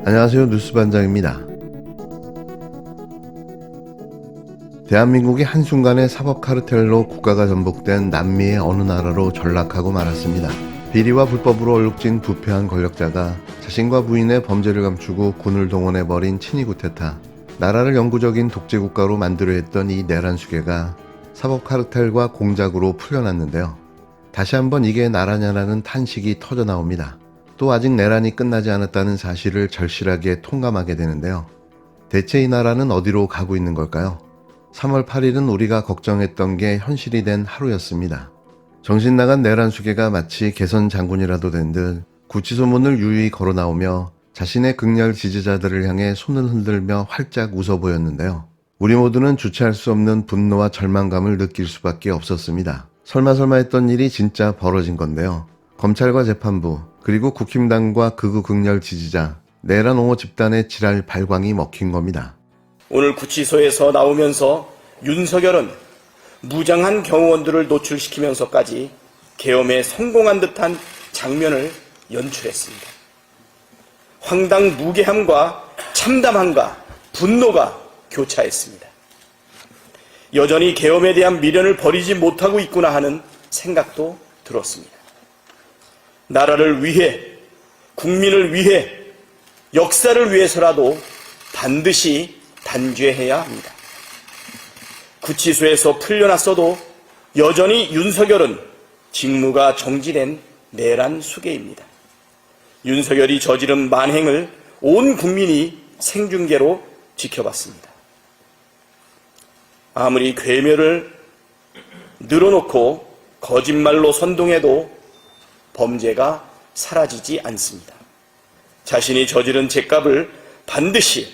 안녕하세요. 뉴스반장입니다. 대한민국이 한순간에 사법 카르텔로 국가가 전복된 남미의 어느 나라로 전락하고 말았습니다. 비리와 불법으로 얼룩진 부패한 권력자가 자신과 부인의 범죄를 감추고 군을 동원해버린 친위 쿠데타, 나라를 영구적인 독재국가로 만들려 했던 이 내란 수괴가 사법 카르텔과 공작으로 풀려났는데요. 다시 한번 이게 나라냐라는 탄식이 터져 나옵니다. 또 아직 내란이 끝나지 않았다는 사실을 절실하게 통감하게 되는데요. 대체 이 나라는 어디로 가고 있는 걸까요? 3월 8일은 우리가 걱정했던 게 현실이 된 하루였습니다. 정신나간 내란 수괴가 마치 개선 장군이라도 된 듯 구치소문을 유유히 걸어 나오며 자신의 극렬 지지자들을 향해 손을 흔들며 활짝 웃어 보였는데요. 우리 모두는 주체할 수 없는 분노와 절망감을 느낄 수밖에 없었습니다. 설마 했던 일이 진짜 벌어진 건데요. 검찰과 재판부, 그리고 국힘당과 극우 극렬 지지자, 내란 옹호 집단의 지랄 발광이 먹힌 겁니다. 오늘 구치소에서 나오면서 윤석열은 무장한 경호원들을 노출시키면서까지 계엄에 성공한 듯한 장면을 연출했습니다. 황당무계함과 참담함과 분노가 교차했습니다. 여전히 계엄에 대한 미련을 버리지 못하고 있구나 하는 생각도 들었습니다. 나라를 위해, 국민을 위해, 역사를 위해서라도 반드시 단죄해야 합니다. 구치소에서 풀려났어도 여전히 윤석열은 직무가 정지된 내란 수괴입니다. 윤석열이 저지른 만행을 온 국민이 생중계로 지켜봤습니다. 아무리 괴멸을 늘어놓고 거짓말로 선동해도 범죄가 사라지지 않습니다. 자신이 저지른 죄값을 반드시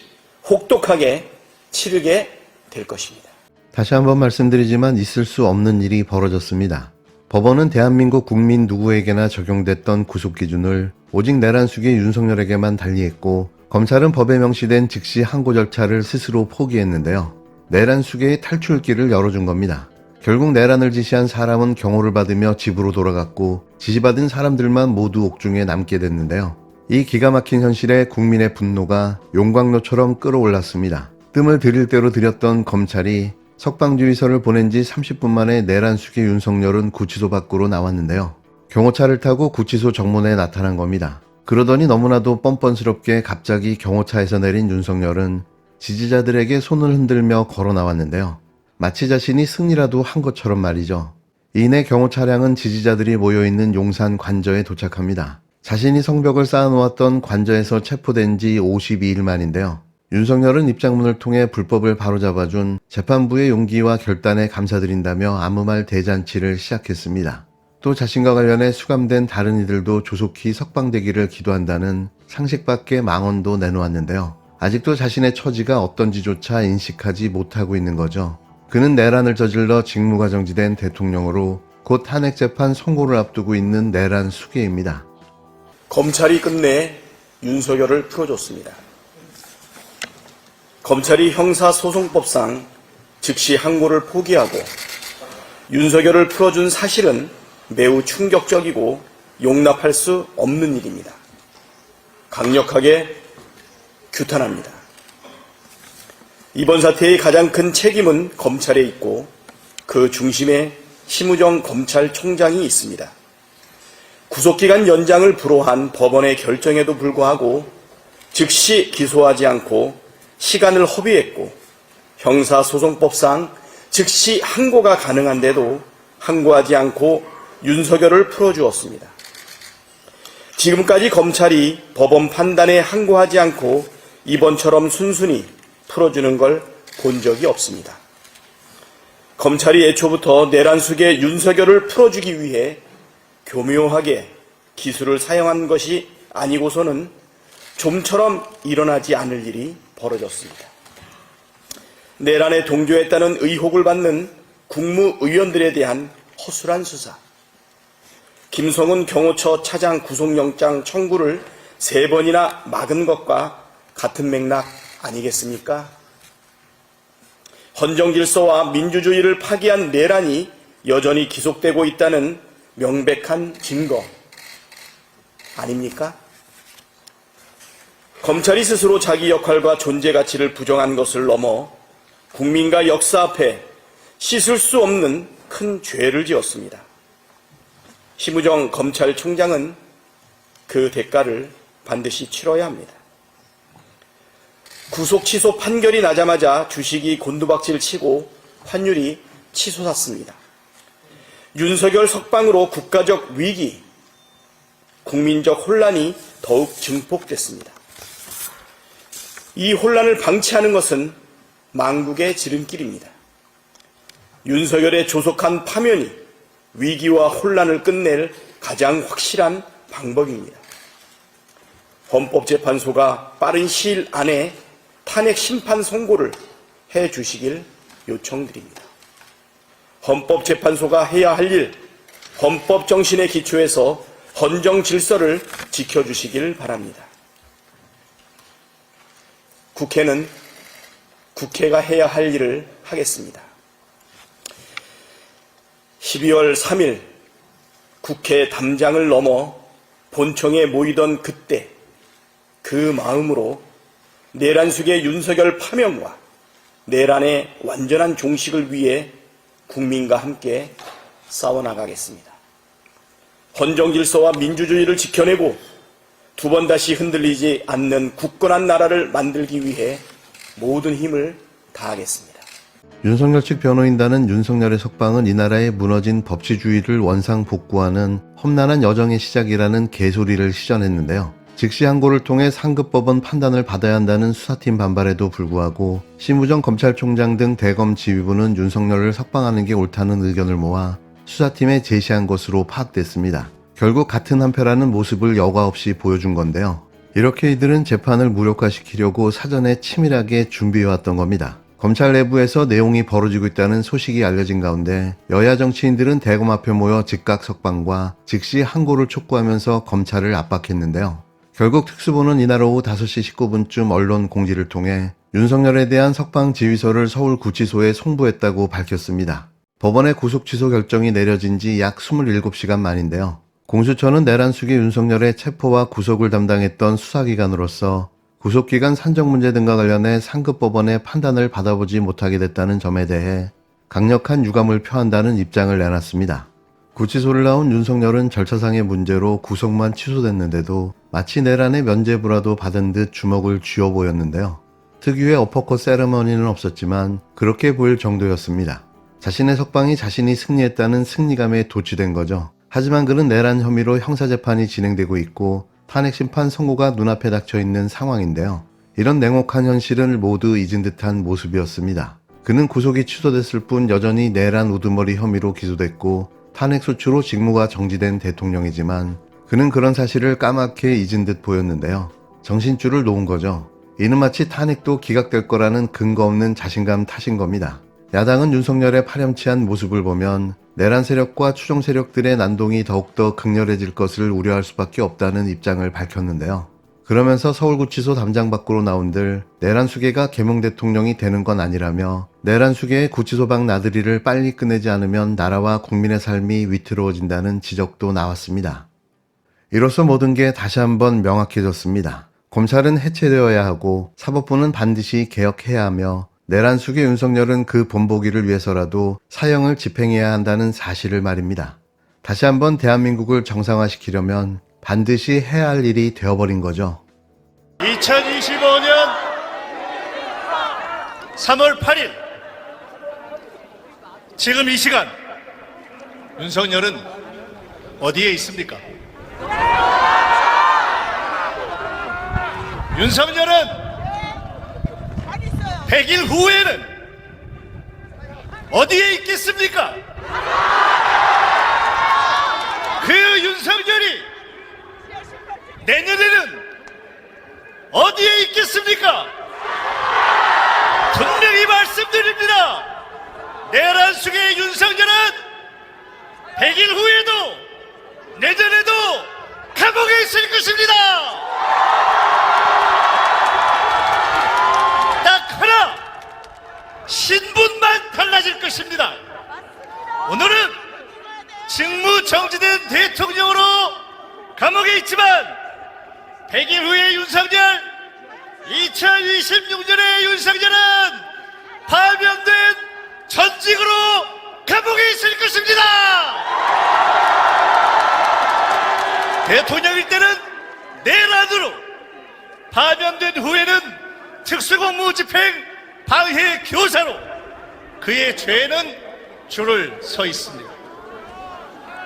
혹독하게 치르게 될 것입니다. 다시 한번 말씀드리지만 있을 수 없는 일이 벌어졌습니다. 법원은 대한민국 국민 누구에게나 적용됐던 구속기준을 오직 내란 수괴 윤석열에게만 달리했고, 검찰은 법에 명시된 즉시 항고 절차를 스스로 포기했는데요. 내란 수괴의 탈출길을 열어준 겁니다. 결국 내란을 지시한 사람은 경호를 받으며 집으로 돌아갔고, 지시받은 사람들만 모두 옥중에 남게 됐는데요. 이 기가 막힌 현실에 국민의 분노가 용광로처럼 끌어올랐습니다. 뜸을 들일 대로 들였던 검찰이 석방주의서를 보낸 지 30분 만에 내란 수괴 윤석열은 구치소 밖으로 나왔는데요. 경호차를 타고 구치소 정문에 나타난 겁니다. 그러더니 너무나도 뻔뻔스럽게 갑자기 경호차에서 내린 윤석열은 지지자들에게 손을 흔들며 걸어 나왔는데요. 마치 자신이 승리라도 한 것처럼 말이죠. 이내 경호 차량은 지지자들이 모여있는 용산 관저에 도착합니다. 자신이 성벽을 쌓아놓았던 관저에서 체포된 지 52일 만인데요. 윤석열은 입장문을 통해 불법을 바로잡아준 재판부의 용기와 결단에 감사드린다며 아무 말 대잔치를 시작했습니다. 또 자신과 관련해 수감된 다른 이들도 조속히 석방되기를 기도한다는 상식 밖의 망언도 내놓았는데요. 아직도 자신의 처지가 어떤지조차 인식하지 못하고 있는 거죠. 그는 내란을 저질러 직무가 정지된 대통령으로 곧 탄핵재판 선고를 앞두고 있는 내란 수괴입니다. 검찰이 끝내 윤석열을 풀어줬습니다. 검찰이 형사소송법상 즉시 항고를 포기하고 윤석열을 풀어준 사실은 매우 충격적이고 용납할 수 없는 일입니다. 강력하게 규탄합니다. 이번 사태의 가장 큰 책임은 검찰에 있고 그 중심에 심우정 검찰총장이 있습니다. 구속기간 연장을 불허한 법원의 결정에도 불구하고 즉시 기소하지 않고 시간을 허비했고 형사소송법상 즉시 항고가 가능한데도 항고하지 않고 윤석열을 풀어주었습니다. 지금까지 검찰이 법원 판단에 항고하지 않고 이번처럼 순순히 풀어주는 걸 본 적이 없습니다. 검찰이 애초부터 내란 수괴 윤석열을 풀어주기 위해 교묘하게 기술을 사용한 것이 아니고서는 좀처럼 일어나지 않을 일이 벌어졌습니다. 내란에 동조했다는 의혹을 받는 국무위원들에 대한 허술한 수사, 김성훈 경호처 차장 구속영장 청구를 3번이나 막은 것과 같은 맥락 아니겠습니까? 헌정질서와 민주주의를 파기한 내란이 여전히 기속되고 있다는 명백한 증거 아닙니까? 검찰이 스스로 자기 역할과 존재 가치를 부정한 것을 넘어 국민과 역사 앞에 씻을 수 없는 큰 죄를 지었습니다. 심우정 검찰총장은 그 대가를 반드시 치러야 합니다. 구속 취소 판결이 나자마자 주식이 곤두박질 치고 환율이 치솟았습니다. 윤석열 석방으로 국가적 위기, 국민적 혼란이 더욱 증폭됐습니다. 이 혼란을 방치하는 것은 망국의 지름길입니다. 윤석열의 조속한 파면이 위기와 혼란을 끝낼 가장 확실한 방법입니다. 헌법재판소가 빠른 시일 안에 탄핵 심판 선고를 해 주시길 요청드립니다. 헌법재판소가 해야 할 일, 헌법 정신에 기초해서 헌정 질서를 지켜주시길 바랍니다. 국회는 국회가 해야 할 일을 하겠습니다. 12월 3일 국회 담장을 넘어 본청에 모이던 그때 그 마음으로 내란 속의 윤석열 파면과 내란의 완전한 종식을 위해 국민과 함께 싸워나가겠습니다. 헌정 질서와 민주주의를 지켜내고 두 번 다시 흔들리지 않는 굳건한 나라를 만들기 위해 모든 힘을 다하겠습니다. 윤석열 측 변호인단은 윤석열의 석방은 이 나라의 무너진 법치주의를 원상복구하는 험난한 여정의 시작이라는 개소리를 시전했는데요. 즉시 항고를 통해 상급법원 판단을 받아야 한다는 수사팀 반발에도 불구하고 심우정 검찰총장 등 대검 지휘부는 윤석열을 석방하는 게 옳다는 의견을 모아 수사팀에 제시한 것으로 파악됐습니다. 결국 같은 한패라는 모습을 여과 없이 보여준 건데요. 이렇게 이들은 재판을 무력화시키려고 사전에 치밀하게 준비해왔던 겁니다. 검찰 내부에서 내용이 벌어지고 있다는 소식이 알려진 가운데 여야 정치인들은 대검 앞에 모여 즉각 석방과 즉시 항고를 촉구하면서 검찰을 압박했는데요. 결국 특수부는 이날 오후 5시 19분쯤 언론 공지를 통해 윤석열에 대한 석방 지휘서를 서울구치소에 송부했다고 밝혔습니다. 법원의 구속 취소 결정이 내려진 지 약 27시간 만인데요. 공수처는 내란 수기 윤석열의 체포와 구속을 담당했던 수사기관으로서 구속기간 산정 문제 등과 관련해 상급법원의 판단을 받아보지 못하게 됐다는 점에 대해 강력한 유감을 표한다는 입장을 내놨습니다. 구치소를 나온 윤석열은 절차상의 문제로 구속만 취소됐는데도 마치 내란의 면죄부라도 받은 듯 주먹을 쥐어 보였는데요. 특유의 어퍼컷 세레머니는 없었지만 그렇게 보일 정도였습니다. 자신의 석방이 자신이 승리했다는 승리감에 도취된 거죠. 하지만 그는 내란 혐의로 형사재판이 진행되고 있고 탄핵심판 선고가 눈앞에 닥쳐있는 상황인데요. 이런 냉혹한 현실을 모두 잊은 듯한 모습이었습니다. 그는 구속이 취소됐을 뿐 여전히 내란 우두머리 혐의로 기소됐고 탄핵소추로 직무가 정지된 대통령이지만 그는 그런 사실을 까맣게 잊은 듯 보였는데요. 정신줄을 놓은 거죠. 이는 마치 탄핵도 기각될 거라는 근거 없는 자신감 탓인 겁니다. 야당은 윤석열의 파렴치한 모습을 보면 내란 세력과 추종 세력들의 난동이 더욱더 극렬해질 것을 우려할 수밖에 없다는 입장을 밝혔는데요. 그러면서 서울구치소 담장 밖으로 나온들 내란 수괴가 계몽 대통령이 되는 건 아니라며 내란 수괴의 구치소 밖 나들이를 빨리 끝내지 않으면 나라와 국민의 삶이 위태로워진다는 지적도 나왔습니다. 이로써 모든 게 다시 한번 명확해졌습니다. 검찰은 해체되어야 하고 사법부는 반드시 개혁해야 하며 내란 수괴 윤석열은 그 본보기를 위해서라도 사형을 집행해야 한다는 사실을 말입니다. 다시 한번 대한민국을 정상화시키려면 반드시 해야 할 일이 되어버린 거죠. 2025년 3월 8일 지금 이 시간 윤석열은 어디에 있습니까? 윤석열은 100일 후에는 어디에 있겠습니까? 그 윤석열이 내년에는 어디에 있겠습니까? 분명히 말씀드립니다. 내란 속의 윤석열은 100일 후에도 내년에도 감옥에 있을 것입니다. 딱 하나 신분만 달라질 것입니다. 오늘은 직무 정지된 대통령으로 감옥에 있지만 100일 후에 윤석열 2026년에 윤석열은 파면된 전직으로 감옥에 있을 것입니다. 대통령일 때는 내란으로, 파면된 후에는 특수공무집행 방해 교사로 그의 죄는 줄을 서 있습니다.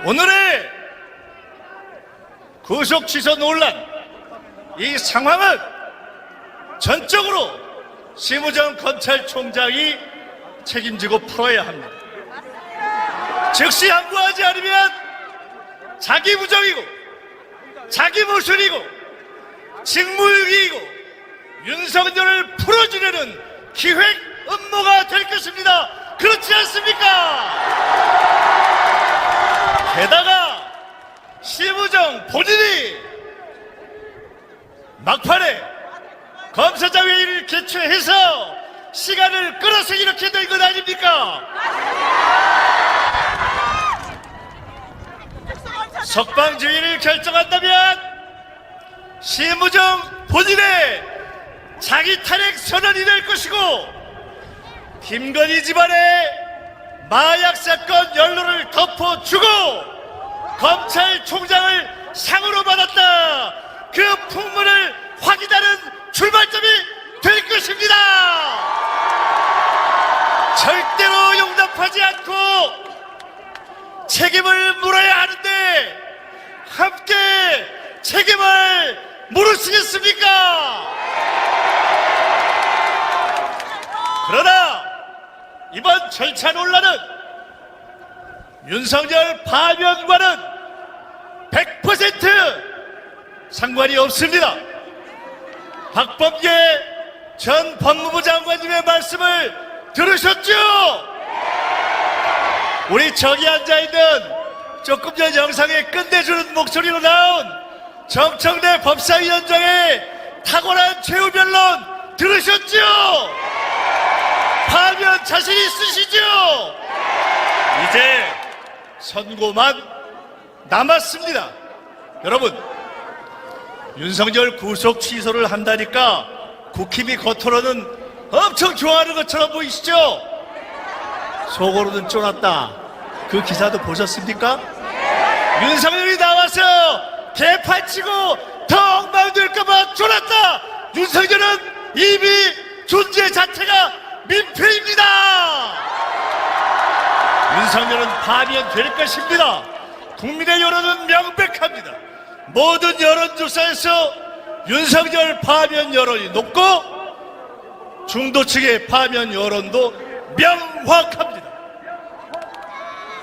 오늘의 구속 취소 논란, 이 상황은 전적으로 심우정 검찰총장이 책임지고 풀어야 합니다. 즉시 항고하지 않으면 자기 부정이고 자기 모순이고 직무유기이고 윤석열을 풀어주려는 기획 음모가 될 것입니다. 그렇지 않습니까? 게다가 심우정 본인이 막판에 검사장 회의를 개최해서 시간을 끌어서 이렇게 된 것 아닙니까? 석방주의를 결정한다면 심우정 본인의 자기 탄핵 선언이 될 것이고, 김건희 집안의 마약 사건 연루를 덮어주고 검찰총장을 상으로 받았다, 그 풍문을 확인하는 출발점이 될 것입니다. 절대로 용납하지 않고 책임을 물어야 하는데 함께 책임을 물으시겠습니까? 그러나 이번 절차 논란은 윤석열 파면과는 100% 상관이 없습니다. 박범계 전 법무부 장관님의 말씀을 들으셨죠? 우리 저기 앉아있는 조금 전 영상에 끝내주는 목소리로 나온 정청래 법사위원장의 탁월한 최후 변론 들으셨죠? 파면 자신 있으시죠? 이제 선고만 남았습니다. 여러분, 윤석열 구속 취소를 한다니까 국힘이 겉으로는 엄청 좋아하는 것처럼 보이시죠? 속으로는 쫄았다. 그 기사도 보셨습니까? 윤석열이 나와서 개판치고 더 엉망될까봐 쫄았다. 윤석열은 이미 존재 자체가 민폐입니다. 윤석열은 파면될 것입니다. 국민의 여론은 명백합니다. 모든 여론조사에서 윤석열 파면 여론이 높고 중도 측의 파면 여론도 명확합니다.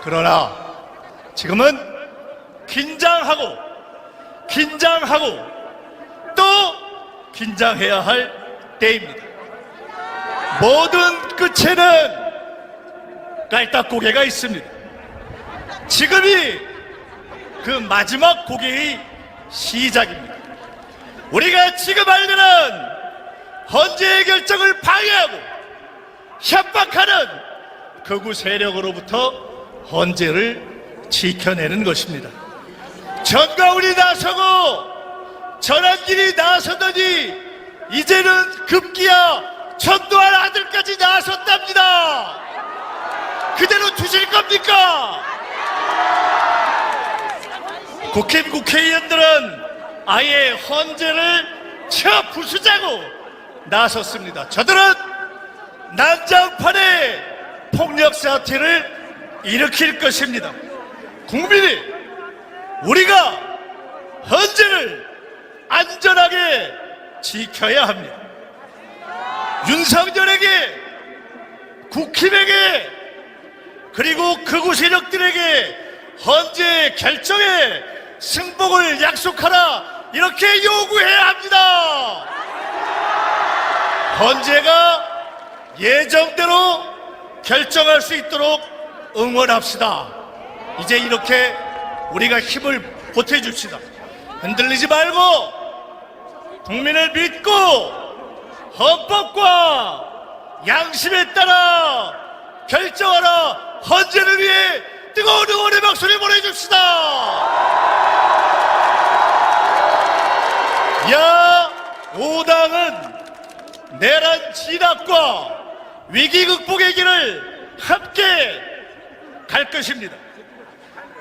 그러나 지금은 긴장하고 또 긴장해야 할 때입니다. 모든 끝에는 깔딱고개가 있습니다. 지금이 그 마지막 고개의 시작입니다. 우리가 지금 알면은 헌재의 결정을 방해하고 협박하는 극우 세력으로부터 헌재를 지켜내는 것입니다. 전가훈이 나서고 전한길이 나서더니 이제는 급기야 전두환 아들까지 나섰답니다. 그대로 두실 겁니까? 국힘 국회의원들은 아예 헌재를 쳐 부수자고 나섰습니다. 저들은 난장판에 폭력 사태를 일으킬 것입니다. 국민이, 우리가 헌재를 안전하게 지켜야 합니다. 윤석열에게, 국힘에게, 그리고 극우 세력들에게 헌재 결정에 승복을 약속하라, 이렇게 요구해야 합니다. 헌재가 예정대로 결정할 수 있도록 응원합시다. 이제 이렇게 우리가 힘을 보태줍시다. 흔들리지 말고 국민을 믿고 헌법과 양심에 따라 결정하라. 헌재를 위해 뜨거운 응원의 박수를 보내줍시다. 야 5당은 내란 진압과 위기 극복의 길을 함께 갈 것입니다.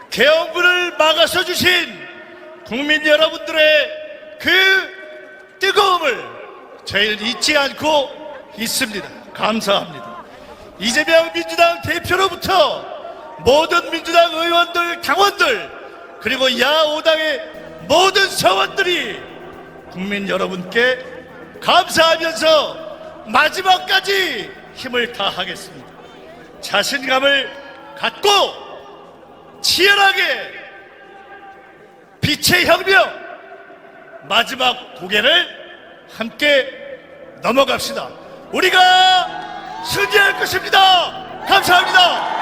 계엄군을 막아서 주신 국민 여러분들의 그 뜨거움을 저희는 잊지 않고 있습니다. 감사합니다. 이재명 민주당 대표로부터 모든 민주당 의원들, 당원들, 그리고 야5당의 모든 서원들이 국민 여러분께 감사하면서 마지막까지 힘을 다하겠습니다. 자신감을 갖고 치열하게 빛의 혁명 마지막 고개를 함께 넘어갑시다. 우리가 승리할 것입니다. 감사합니다.